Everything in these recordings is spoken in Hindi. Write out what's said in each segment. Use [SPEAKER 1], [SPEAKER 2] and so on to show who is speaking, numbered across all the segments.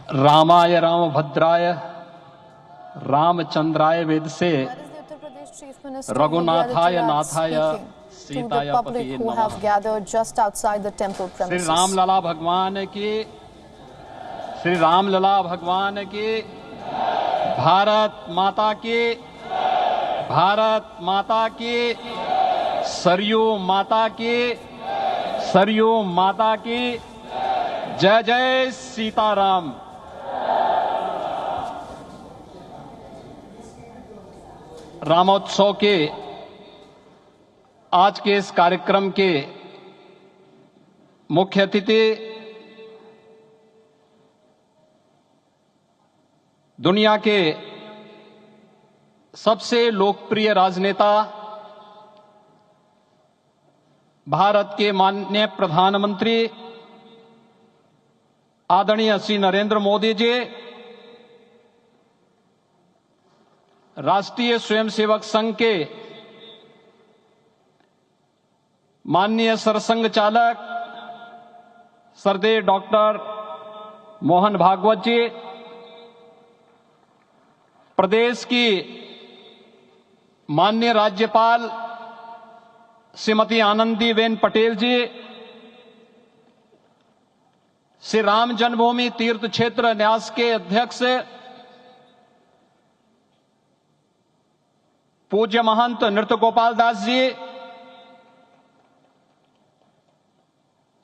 [SPEAKER 1] रामाय रामभद्राय रामचंद्राय वेद से रघुनाथाय नाथाय सीताय पतये नमः। श्री रामलला भगवान की, श्री रामलला भगवान की, भारत माता की, भारत माता की, सरयू माता की, सरयू माता की, जय जय सीताराम। रामोत्सव के आज के इस कार्यक्रम के मुख्य अतिथि दुनिया के सबसे लोकप्रिय राजनेता भारत के माननीय प्रधानमंत्री आदरणीय श्री नरेंद्र मोदी जी, राष्ट्रीय स्वयंसेवक संघ के माननीय सरसंघ चालक श्रद्धेय डॉक्टर मोहन भागवत जी, प्रदेश की माननीय राज्यपाल श्रीमती आनंदीबेन पटेल जी, श्री राम जन्मभूमि तीर्थ क्षेत्र न्यास के अध्यक्ष पूज्य महंत नृत्य गोपाल दास जी,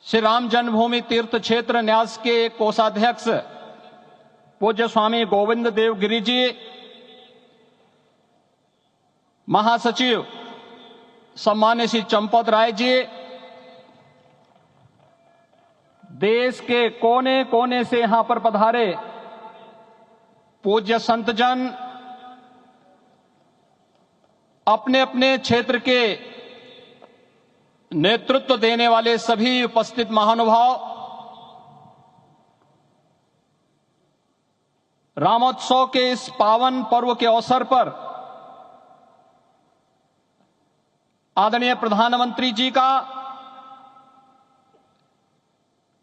[SPEAKER 1] श्री राम जन्मभूमि तीर्थ क्षेत्र न्यास के कोषाध्यक्ष पूज्य स्वामी गोविंद देव गिरि जी, महासचिव सम्मान्य श्री चंपत राय जी, देश के कोने कोने से यहां पर पधारे पूज्य संतजन, अपने अपने क्षेत्र के नेतृत्व देने वाले सभी उपस्थित महानुभाव, रामोत्सव के इस पावन पर्व के अवसर पर आदरणीय प्रधानमंत्री जी का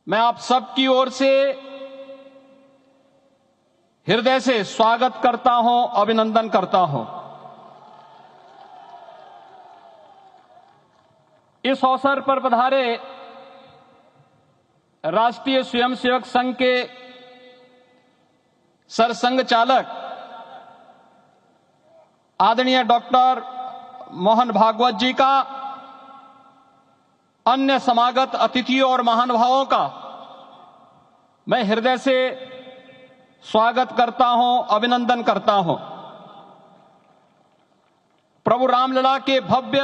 [SPEAKER 1] मैं आप सबकी ओर से हृदय से स्वागत करता हूं, अभिनंदन करता हूं। इस अवसर पर पधारे राष्ट्रीय स्वयंसेवक संघ के सरसंघ चालक आदरणीय डॉक्टर मोहन भागवत जी का, अन्य समागत अतिथियों और महानुभावों का मैं हृदय से स्वागत करता हूं, अभिनंदन करता हूं। प्रभु रामलला के भव्य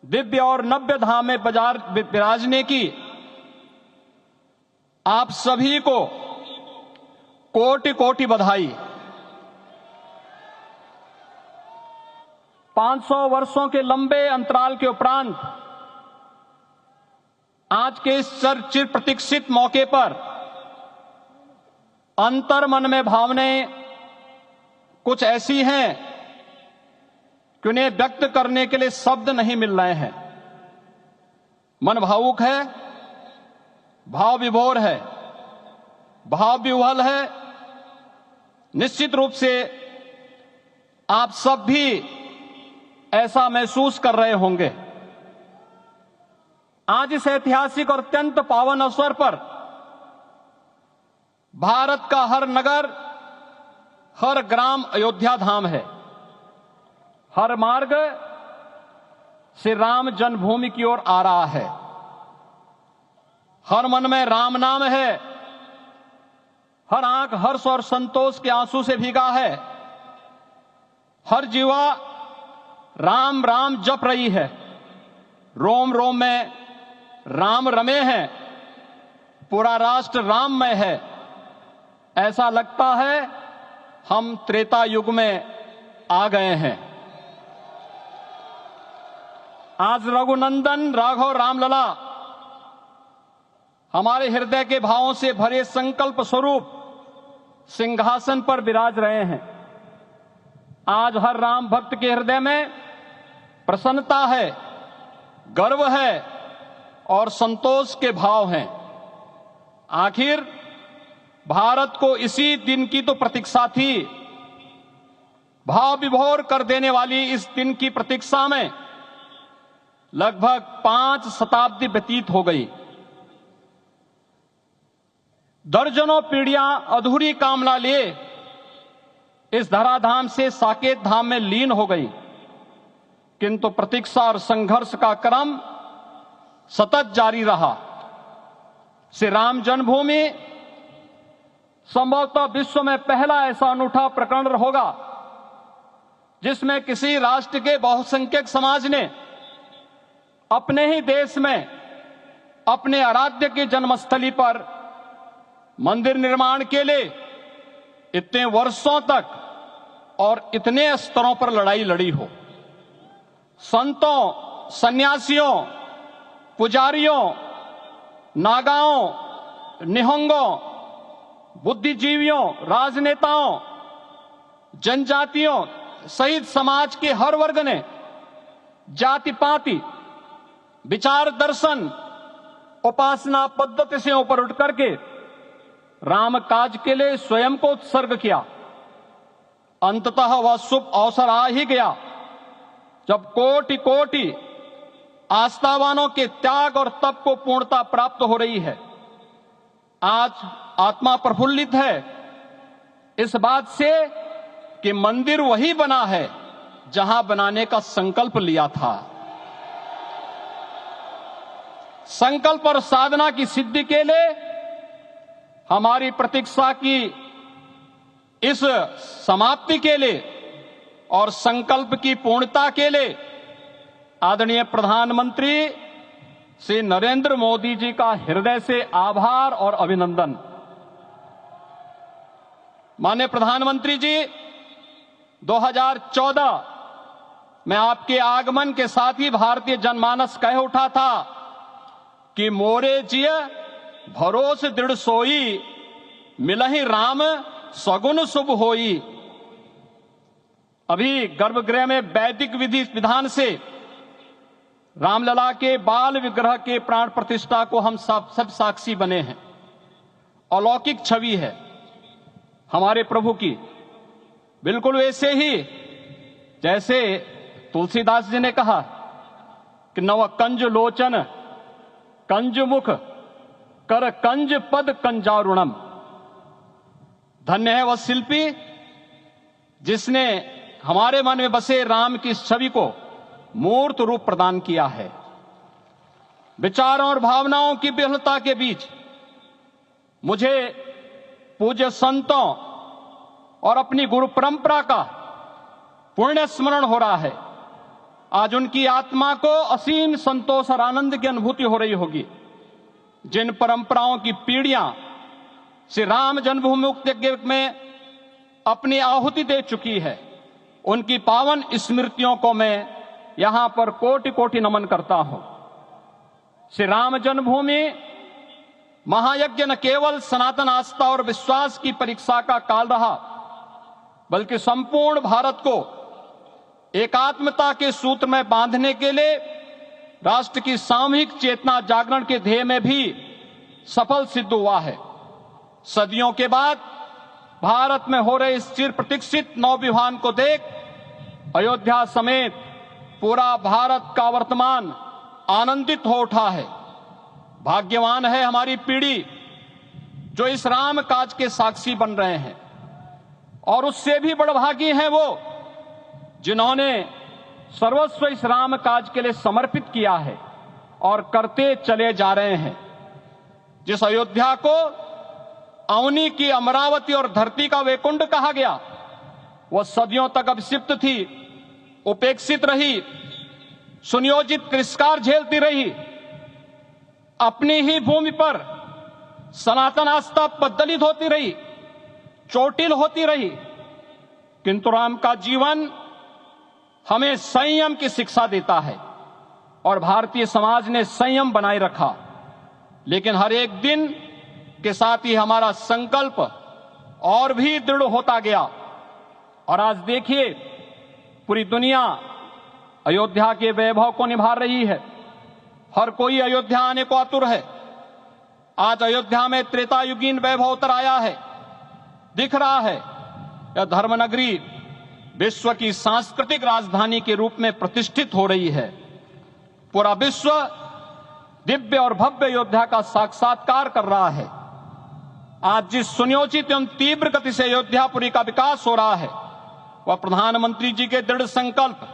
[SPEAKER 1] दिव्य और नव्य धाम में विराजने की आप सभी को कोटि कोटि बधाई। 500 वर्षों के लंबे अंतराल के उपरांत आज के इस चिर प्रतीक्षित मौके पर अंतर मन में भावनाएं कुछ ऐसी हैं कि उन्हें व्यक्त करने के लिए शब्द नहीं मिल रहे हैं। मन भावुक है, भाव विभोर है, भाव विह्वल है। निश्चित रूप से आप सब भी ऐसा महसूस कर रहे होंगे। आज इस ऐतिहासिक और अत्यंत पावन अवसर पर भारत का हर नगर, हर ग्राम अयोध्या धाम है। हर मार्ग श्री राम जन्मभूमि की ओर आ रहा है। हर मन में राम नाम है, हर आंख हर्ष और संतोष के आंसू से भीगा है। हर जीवा राम राम जप रही है। रोम रोम में राम रमे हैं, पूरा राष्ट्र राममय है। ऐसा लगता है हम त्रेता युग में आ गए हैं। आज रघुनंदन राघव रामलला हमारे हृदय के भावों से भरे संकल्प स्वरूप सिंहासन पर विराज रहे हैं। आज हर राम भक्त के हृदय में प्रसन्नता है, गर्व है और संतोष के भाव हैं। आखिर भारत को इसी दिन की तो प्रतीक्षा थी। भाव विभोर कर देने वाली इस दिन की प्रतीक्षा में लगभग 5 शताब्दी व्यतीत हो गई। दर्जनों पीढ़ियां अधूरी कामना लिए इस धराधाम से साकेत धाम में लीन हो गई, किंतु प्रतीक्षा और संघर्ष का क्रम सतत जारी रहा। श्री राम जन्मभूमि संभवतः विश्व में पहला ऐसा अनूठा प्रकरण होगा जिसमें किसी राष्ट्र के बहुसंख्यक समाज ने अपने ही देश में अपने आराध्य की जन्मस्थली पर मंदिर निर्माण के लिए इतने वर्षों तक और इतने स्तरों पर लड़ाई लड़ी हो। संतों, सन्यासियों, पुजारियों, नागाओं, निहंगों, बुद्धिजीवियों, राजनेताओं, जनजातियों सहित समाज के हर वर्ग ने जाति पाति, विचार दर्शन, उपासना पद्धति से ऊपर उठ करके राम काज के लिए स्वयं को उत्सर्ग किया। अंततः वह शुभ अवसर आ ही गया जब कोटि कोटि आस्थावानों के त्याग और तप को पूर्णता प्राप्त हो रही है। आज आत्मा प्रफुल्लित है इस बात से कि मंदिर वही बना है जहां बनाने का संकल्प लिया था। संकल्प और साधना की सिद्धि के लिए हमारी प्रतीक्षा की इस समाप्ति के लिए और संकल्प की पूर्णता के लिए आदरणीय प्रधानमंत्री श्री नरेंद्र मोदी जी का हृदय से आभार और अभिनंदन। माननीय प्रधानमंत्री जी, 2014 में आपके आगमन के साथ ही भारतीय जनमानस कह उठा था कि मोरे जिय भरोस दृढ़ सोई, मिलहि राम सगुन शुभ होई। अभी गर्भगृह में वैदिक विधि विधान से रामलला के बाल विग्रह के प्राण प्रतिष्ठा को हम सब साक्षी बने हैं। अलौकिक छवि है हमारे प्रभु की, बिल्कुल वैसे ही जैसे तुलसीदास जी ने कहा कि नव कंज लोचन कंज मुख कर कंज पद कंजारुणम। धन्य है वह शिल्पी जिसने हमारे मन में बसे राम की छवि को मूर्त रूप प्रदान किया है। विचारों और भावनाओं की विहलता के बीच मुझे पूज्य संतों और अपनी गुरु परंपरा का पुण्य स्मरण हो रहा है। आज उनकी आत्मा को असीम संतोष और आनंद की अनुभूति हो रही होगी। जिन परंपराओं की पीढ़ियां श्री राम जन्मभूमि मुक्ति यज्ञ में अपनी आहुति दे चुकी है, उनकी पावन स्मृतियों को मैं यहां पर कोटि कोटि नमन करता हूं। श्री राम जन्मभूमि महायज्ञ न केवल सनातन आस्था और विश्वास की परीक्षा का काल रहा, बल्कि संपूर्ण भारत को एकात्मता के सूत्र में बांधने के लिए राष्ट्र की सामूहिक चेतना जागरण के ध्येय में भी सफल सिद्ध हुआ है। सदियों के बाद भारत में हो रहे इस चिर प्रतीक्षित नवविवाह को देख अयोध्या समेत पूरा भारत का वर्तमान आनंदित हो उठा है। भाग्यवान है हमारी पीढ़ी जो इस राम काज के साक्षी बन रहे हैं, और उससे भी बड़भागी हैं वो जिन्होंने सर्वस्व इस राम काज के लिए समर्पित किया है और करते चले जा रहे हैं। जिस अयोध्या को अवनी की अमरावती और धरती का वैकुंठ कहा गया, वह सदियों तक अभिषिप्त थी, उपेक्षित रही, सुनियोजित तिरस्कार झेलती रही। अपनी ही भूमि पर सनातन आस्था पद्दलित होती रही, चोटिल होती रही, किंतु राम का जीवन हमें संयम की शिक्षा देता है और भारतीय समाज ने संयम बनाए रखा। लेकिन हर एक दिन के साथ ही हमारा संकल्प और भी दृढ़ होता गया, और आज देखिए पूरी दुनिया अयोध्या के वैभव को निभा रही है। हर कोई अयोध्या आने को आतुर है। आज अयोध्या में त्रेतायुगीन वैभव उतर आया है। दिख रहा है यह धर्मनगरी विश्व की सांस्कृतिक राजधानी के रूप में प्रतिष्ठित हो रही है। पूरा विश्व दिव्य और भव्य अयोध्या का साक्षात्कार कर रहा है। आज जिस सुनियोजित एवं तीव्र गति से अयोध्यापुरी का विकास हो रहा है वह प्रधानमंत्री जी के दृढ़ संकल्प,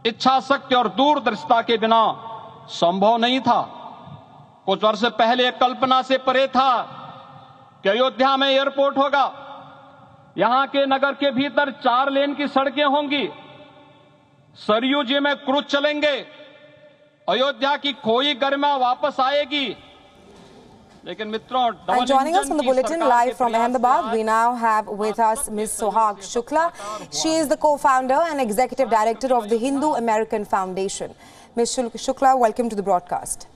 [SPEAKER 1] इच्छा शक्ति और दूरदर्शिता के बिना संभव नहीं था। कुछ वर्ष पहले कल्पना से परे था कि अयोध्या में एयरपोर्ट होगा, यहां के नगर के भीतर 4 लेन की सड़कें होंगी, सरयू जी में क्रूज चलेंगे, अयोध्या की खोई गरिमा वापस आएगी। लेकिन मित्रों,
[SPEAKER 2] and joining us on the bulletin live from Ahmedabad, we now have with us Ms. Sohag Shukla. She is the co-founder and executive director of the Hindu American Foundation. Ms. Shukla, welcome to the broadcast.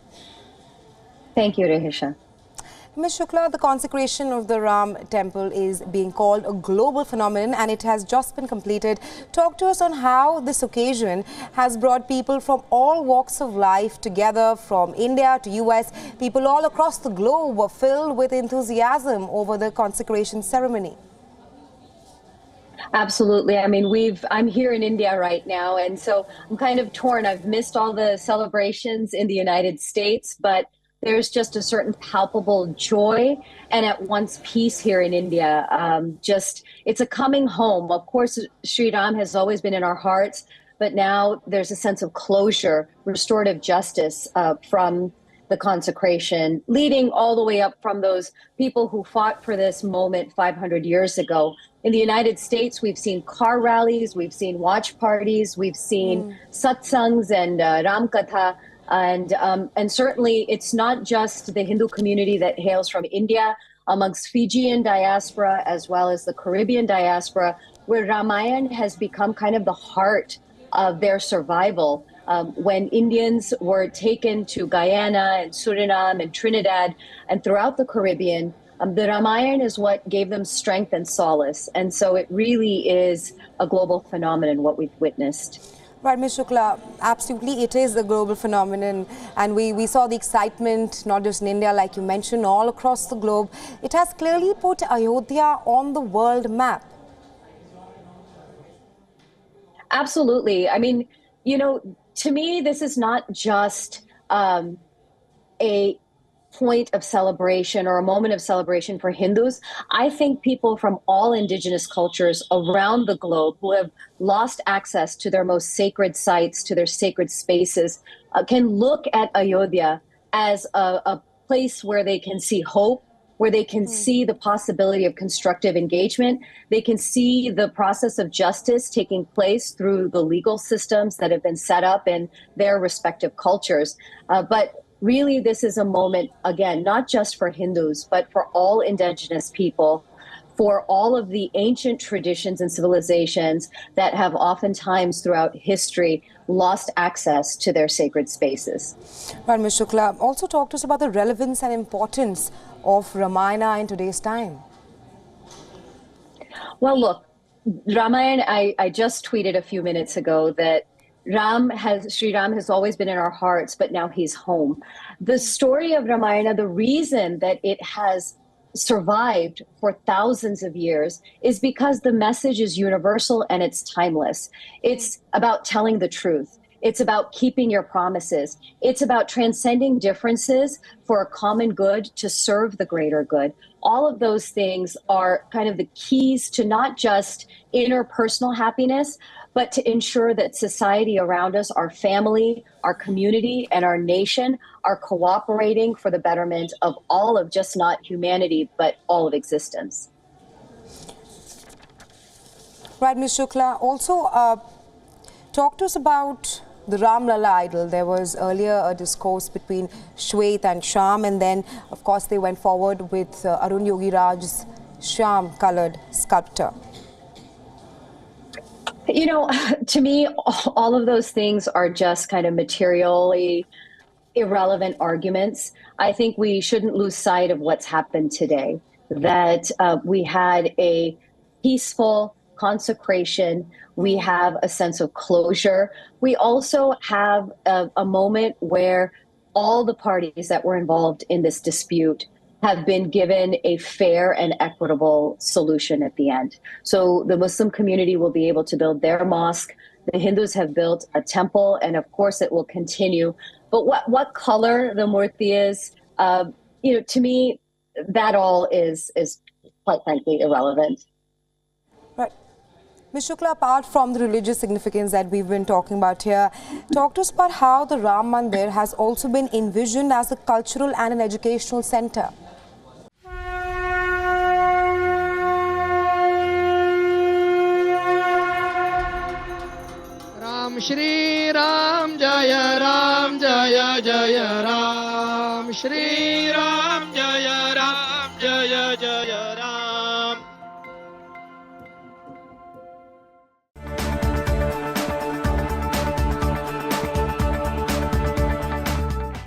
[SPEAKER 3] Thank you, Rehisha.
[SPEAKER 2] Ms. Shukla, the consecration of the Ram temple is being called a global phenomenon and it has just been completed. Talk to us on how this occasion has brought people from all walks of life together, from India to US. People all across the globe were filled with enthusiasm over the consecration ceremony.
[SPEAKER 3] Absolutely. I mean, I'm here in India right now, and so I'm kind of torn. I've missed all the celebrations in the United States, but there's just a certain palpable joy and at once peace here in India. It's a coming home. Of course, Sri Ram has always been in our hearts, but now there's a sense of closure, restorative justice from the consecration, leading all the way up from those people who fought for this moment 500 years ago. In the United States, we've seen car rallies, we've seen watch parties, we've seen satsangs and Ram Katha. And certainly it's not just the Hindu community that hails from India, amongst Fijian diaspora as well as the Caribbean diaspora, where Ramayana has become kind of the heart of their survival. When Indians were taken to Guyana and Suriname and Trinidad and throughout the Caribbean, the Ramayana is what gave them strength and solace. And so it really is a global phenomenon, what we've witnessed.
[SPEAKER 2] Right, Ms. Shukla, absolutely it is a global phenomenon, and we saw the excitement not just in India, like you mentioned, all across the globe. It has clearly put Ayodhya on the world map.
[SPEAKER 3] Absolutely. I mean, you know, to me, this is not just a point of celebration or a moment of celebration for Hindus. I think people from all indigenous cultures around the globe who have lost access to their most sacred sites, to their sacred spaces, can look at Ayodhya as a place where they can see hope, where they can see the possibility of constructive engagement. They can see the process of justice taking place through the legal systems that have been set up in their respective cultures. But really, this is a moment, again, not just for Hindus, but for all indigenous people, for all of the ancient traditions and civilizations that have oftentimes throughout history lost access to their sacred spaces.
[SPEAKER 2] Right, Ms. Shukla, also talk to us about the relevance and importance of Ramayana in today's time.
[SPEAKER 3] Well, look, Ramayana, I just tweeted a few minutes ago that Sri Ram has always been in our hearts, but now he's home. The story of Ramayana, the reason that it has survived for thousands of years is because the message is universal and it's timeless. It's about telling the truth. It's about keeping your promises. It's about transcending differences for a common good to serve the greater good. All of those things are kind of the keys to not just interpersonal happiness, but to ensure that society around us, our family, our community, and our nation are cooperating for the betterment of all of just not humanity, but all of existence.
[SPEAKER 2] Right, Ms. Shukla. Also, talk to us about the Ram Lala idol. There was earlier a discourse between Shwet and Sham, and then, of course, they went forward with Arun Yogi Raj's Sham-colored sculpture.
[SPEAKER 3] You know, to me, all of those things are just kind of materially irrelevant arguments. I think we shouldn't lose sight of what's happened today, that we had a peaceful consecration. We have a sense of closure. We also have a moment where all the parties that were involved in this dispute have been given a fair and equitable solution at the end. So the Muslim community will be able to build their mosque. The Hindus have built a temple, and of course it will continue. But what color the murti is, to me, that all is quite frankly irrelevant.
[SPEAKER 2] Right. Ms. Shukla, apart from the religious significance that we've been talking about here, talk to us about how the Ram Mandir has also been envisioned as a cultural and an educational center.
[SPEAKER 4] Shri Ram Jaya Ram Jaya Jaya Ram Shri Ram